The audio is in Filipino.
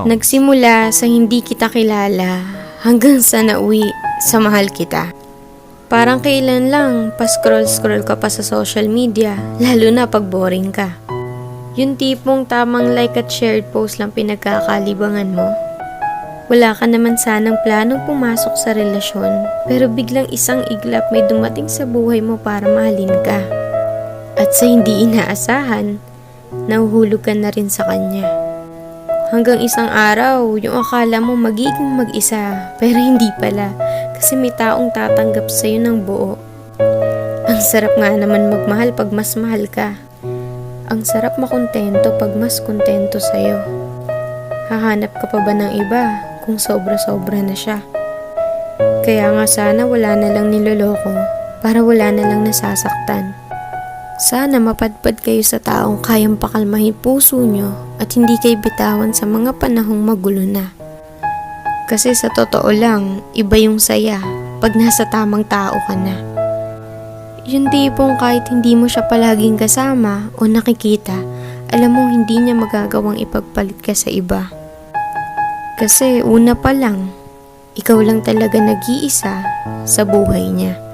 Nagsimula sa hindi kita kilala hanggang sa nauwi sa mahal kita. Parang kailan lang pa-scroll-scroll ka pa sa social media, lalo na pag boring ka. Yung tipong tamang like at shared post lang pinagkakalibangan mo. Wala ka naman sanang planong pumasok sa relasyon, pero biglang isang iglap may dumating sa buhay mo para mahalin ka. At sa hindi inaasahan, nahuhulog ka na rin sa kanya. Hanggang isang araw, yung akala mo magiging mag-isa, pero hindi pala, kasi may taong tatanggap sa'yo ng buo. Ang sarap nga naman magmahal pag mas mahal ka. Ang sarap makontento pag mas kontento sa'yo. Hahanap ka pa ba ng iba kung sobra-sobra na siya? Kaya nga sana wala na lang niloloko para wala na lang nasasaktan. Sana mapadpad kayo sa taong kayang pakalmahin puso nyo at hindi kayo bitawan sa mga panahong magulo na. Kasi sa totoo lang, iba yung saya pag nasa tamang tao ka na. Yung tipong kahit hindi mo siya palaging kasama o nakikita, alam mo hindi niya magagawang ipagpalit ka sa iba. Kasi una pa lang, ikaw lang talaga nag-iisa sa buhay niya.